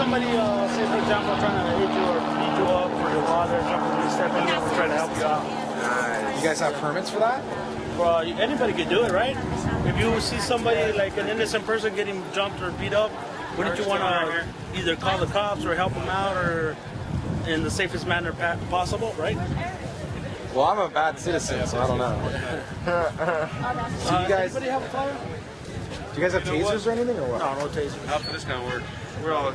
somebody, say for example, trying to hit you or beat you up or your water or something, we step in and we'll try to help you out. Nice. You guys have permits for that? Well, anybody could do it, right? If you see somebody, like an innocent person getting jumped or beat up, wouldn't you want to either call the cops or help them out or in the safest manner possible, right? Well, I'm a bad citizen, so I don't know. So you guys, anybody have a fire? do you guys have tasers or anything, or what? No, no tasers. How for this kind of work? We're all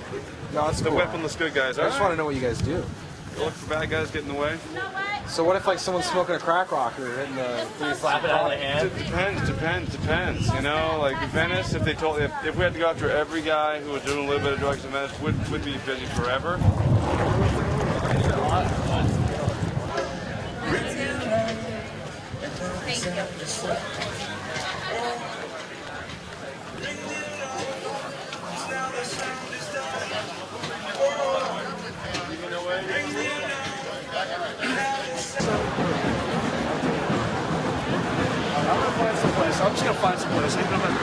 No, it's the cool. weaponless good guys. I just want to know what you guys do. Look for bad guys, get in the way. So what if like someone's smoking a crack rocker and you slap it out of the hand? Depends. You know, like in Venice, if we had to go after every guy who was doing a little bit of drugs in Venice, would be busy forever. Thank you. I'm just gonna find some place. Even if I'm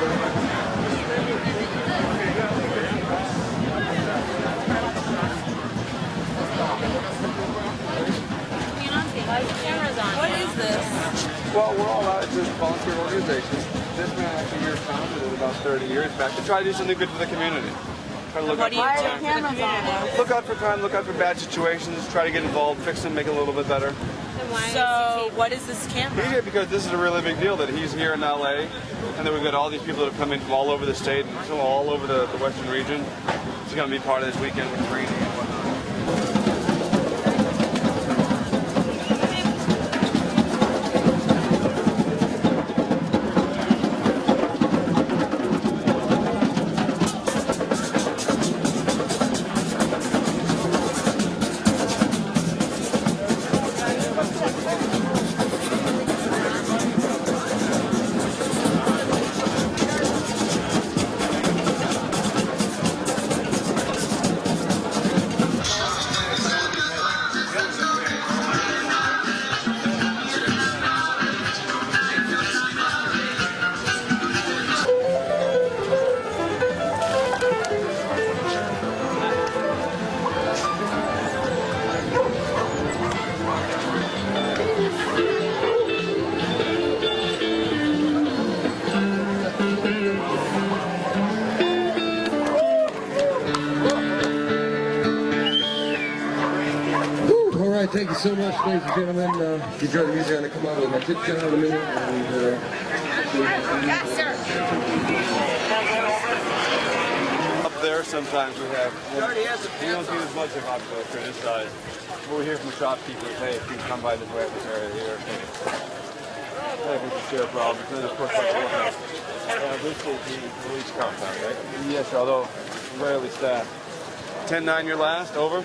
What is this? Well, we're all out. It's a volunteer organization. This man actually here founded it about 30 years back to try to do something good for the community. Try to look What out do you for do crime. for the community? Look out for crime, look out for bad situations, try to get involved, fix them, make it a little bit better. So, what is this He's camera? here because this is a really big deal that he's here in LA, and then we've got all these people that have come in from all over the state, and from all over the western region. He's going to be part of this weekend with training and whatnot. All right, thank you so much, ladies and gentlemen. If you enjoy the music, I'm going to come out with my tip down in a minute. And, Yes, sir. Up there, sometimes we have. We don't see as much of population this side. But we hear from shopkeepers, hey, if you come by this way, this area here, hey, we can share problems. And then, of course, like, this is the police compound, right? Yes, although rarely staffed. 10-9, your last, over.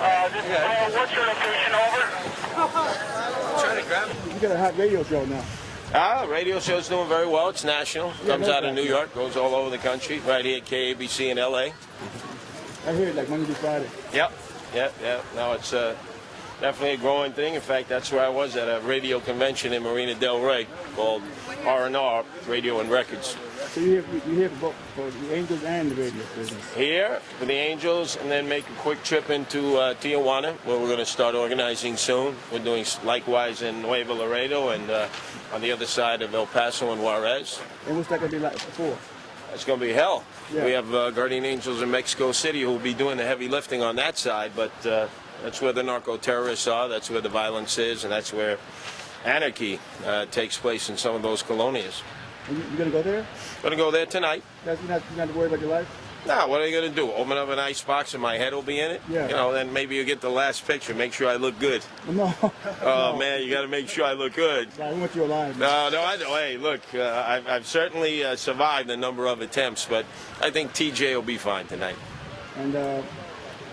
what's your location? Over. Trying to grab it. You got a hot radio show now. Radio show's doing very well. It's national. Comes out of New York, goes all over the country. Right here at KABC in LA. I hear it like Monday through Friday. Yep. No, it's definitely a growing thing. In fact, that's where I was at a radio convention in Marina Del Rey called R&R, Radio and Records. So you hear for both for the Angels and the radio business. Here for the Angels, and then make a quick trip into Tijuana, where we're going to start organizing soon. We're doing likewise in Nuevo Laredo and on the other side of El Paso and Juarez. And what's that gonna be like for? It's going to be hell. Yeah. We have Guardian Angels in Mexico City who will be doing the heavy lifting on that side, but that's where the narco-terrorists are, that's where the violence is, and that's where anarchy takes place in some of those colonias. You gonna go there? Going to go there tonight. You're not worried about your life? Now, what are you going to do? Open up an ice box and my head will be in it? Yeah. You know, then maybe you get the last picture. Make sure I look good. No. Oh, man, you got to make sure I look good. I want you alive. No, I know. Hey, look, I've certainly survived a number of attempts, but I think TJ will be fine tonight. And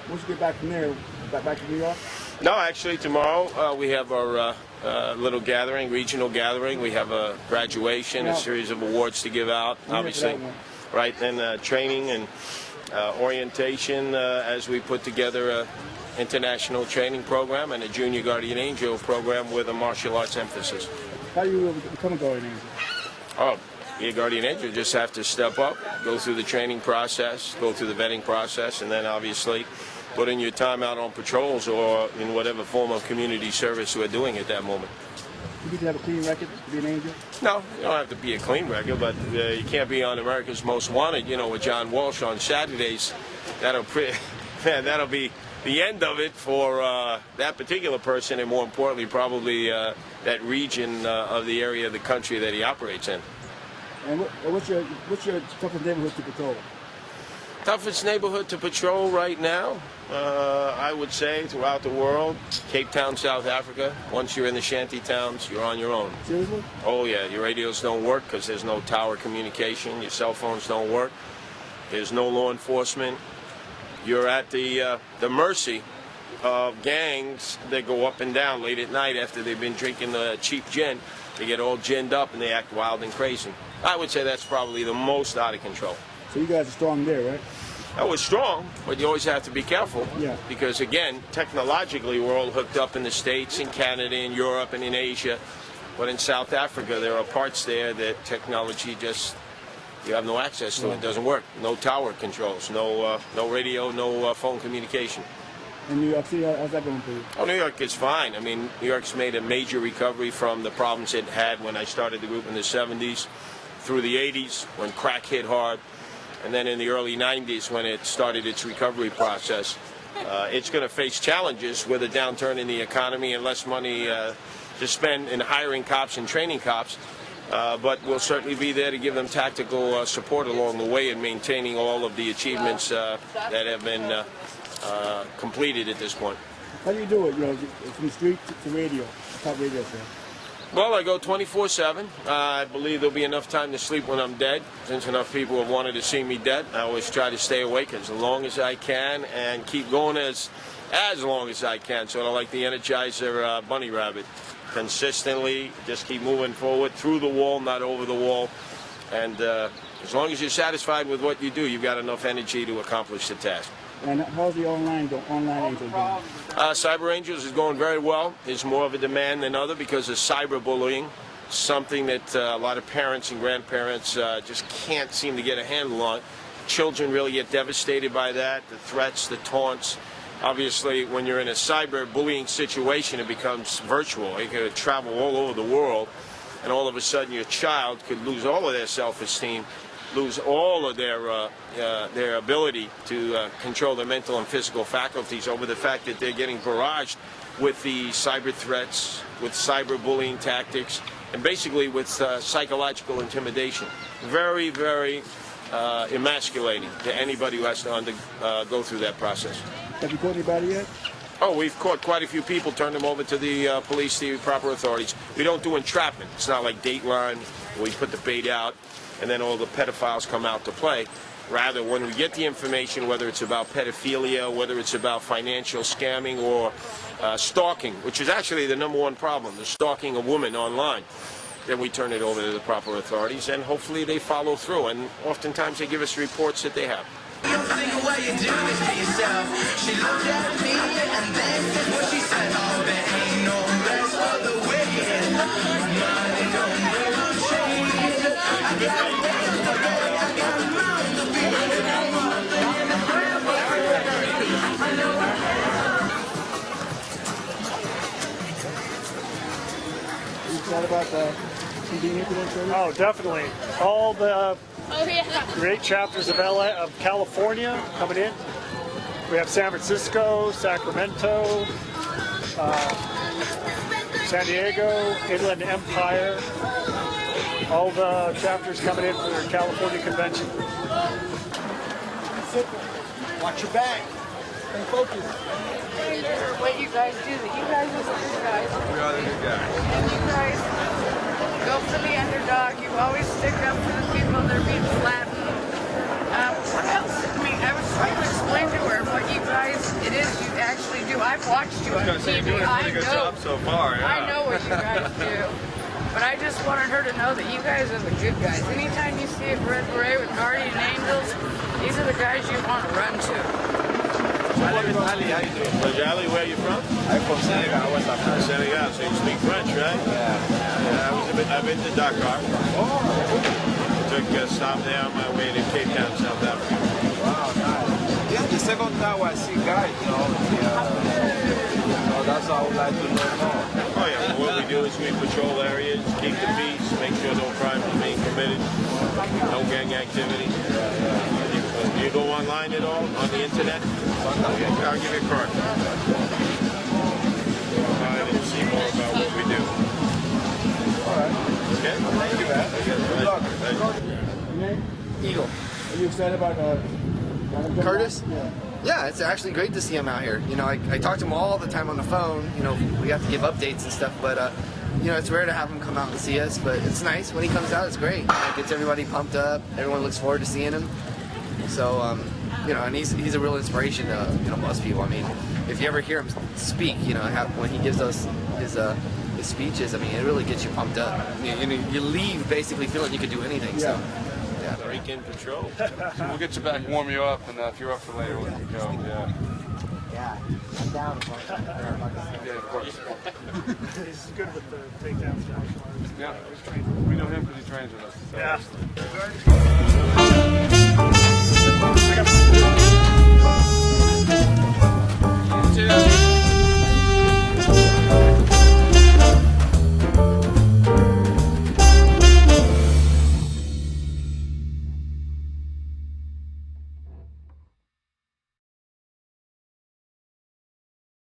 once you get back from there, back to New York? No, actually, tomorrow we have our little gathering, regional gathering. We have a graduation, a series of awards to give out, obviously. Right, then training and orientation as we put together a international training program and a junior guardian angel program with a martial arts emphasis. How do you become a guardian angel? Oh, be a guardian angel. Just have to step up, go through the training process, go through the vetting process, and then obviously put in your time out on patrols or in whatever form of community service we're doing at that moment. You need to have a clean record to be an angel? No, you don't have to be a clean record, but you can't be on America's Most Wanted, with John Walsh on Saturdays. That'll be the end of it for that particular person, and more importantly, probably that region of the area of the country that he operates in. And what's your toughest neighborhood to patrol? Toughest neighborhood to patrol right now, I would say, throughout the world, Cape Town, South Africa. Once you're in the shanty towns, you're on your own. Seriously? Oh yeah, your radios don't work because there's no tower communication. Your cell phones don't work. There's no law enforcement. You're at the mercy of gangs that go up and down late at night after they've been drinking cheap gin. They get all ginned up and they act wild and crazy. I would say that's probably the most out of control. So you guys are strong there, right? That was strong, but you always have to be careful. Yeah. Because again, technologically, we're all hooked up in the States, in Canada, in Europe, and in Asia. But in South Africa, there are parts there that technology just, you have no access to. It doesn't work. No tower controls, no radio, no phone communication. In New York City, how's that going for you? Oh, New York is fine. I mean, New York's made a major recovery from the problems it had when I started the group in the 70s, through the 80s when crack hit hard, and then in the early 90s when it started its recovery process. It's going to face challenges with a downturn in the economy and less money to spend in hiring cops and training cops. But we'll certainly be there to give them tactical support along the way in maintaining all of the achievements that have been completed at this point. How do you do it, from street to radio, top radio show? Well, I go 24/7. I believe there'll be enough time to sleep when I'm dead, since enough people have wanted to see me dead. I always try to stay awake as long as I can and keep going as long as I can, sort of like the Energizer bunny rabbit. Consistently, just keep moving forward, through the wall, not over the wall. And as long as you're satisfied with what you do, you've got enough energy to accomplish the task. And how's the online angel going? Cyber Angels is going very well. There's more of a demand than other because of cyberbullying, something that a lot of parents and grandparents just can't seem to get a handle on. Children really get devastated by that, the threats, the taunts. Obviously, when you're in a cyberbullying situation, it becomes virtual. It could travel all over the world, and all of a sudden your child could lose all of their self-esteem, lose all of their ability to control their mental and physical faculties over the fact that they're getting barraged with the cyber threats, with cyberbullying tactics, and basically with psychological intimidation. Very, very emasculating to anybody who has to go through that process. Have you caught anybody yet? Oh, we've caught quite a few people, turned them over to the police, the proper authorities. We don't do entrapment. It's not like Dateline, where we put the bait out and then all the pedophiles come out to play. Rather, when we get the information, whether it's about pedophilia, whether it's about financial scamming or stalking, which is actually the #1 problem, the stalking of women online, then we turn it over to the proper authorities, and hopefully they follow through. And oftentimes they give us reports that they have. Oh, definitely. All the great chapters of California coming in. We have San Francisco, Sacramento, San Diego, Inland Empire. All the chapters coming in for the California convention. Watch your back. Stay focused. What you guys do, you guys are the good guys. We are the good guys. And you guys go for the underdog. You always stick up for the people that are being flattened. What else? I mean, I was trying to explain to her what you guys, it is you actually do. I've watched you on TV. You're doing a pretty good job so far. Yeah. I know what you guys do. But I just wanted her to know that you guys are the good guys. Anytime you see a red beret with guardian angels, these are the guys you want to run to. My name is Ali. How you doing? Well, Ali, where are you from? I'm from Senegal, West Africa. Senegal, so you speak French, right? Yeah. I've been to Dakar. Oh, took a stop there on my way to Cape Town, South Africa. Wow, nice. Yeah, the second time I see guys, you know. So that's how I would like to know more. Oh yeah, what we do is we patrol areas, keep the peace, make sure no crimes are being committed, no gang activity. Do you go online at all, on the internet? Okay, I'll give you a card. And see more about what we do. All right. Okay? Thank you, man. Good luck. Eagle. Are you excited about having him Curtis? back? Yeah, it's actually great to see him out here. You know, I talk to him all the time on the phone. You know, we have to give updates and stuff, but you know, it's rare to have him come out and see us. But it's nice when he comes out. It's great. It gets everybody pumped up. Everyone looks forward to seeing him. So, you know, and he's a real inspiration to most people. I mean, if you ever hear him speak, you know, when he gives us his speeches, I mean, it really gets you pumped up. You leave basically feeling you could do anything. So. Yeah. Break-in patrol. We'll get you back, warm you up, and if you're up for later, we can go. Yeah. Yeah, I'm down. Yeah, of course. He's good with the takedowns. Yeah, we know him because he trains with us. So. Yeah.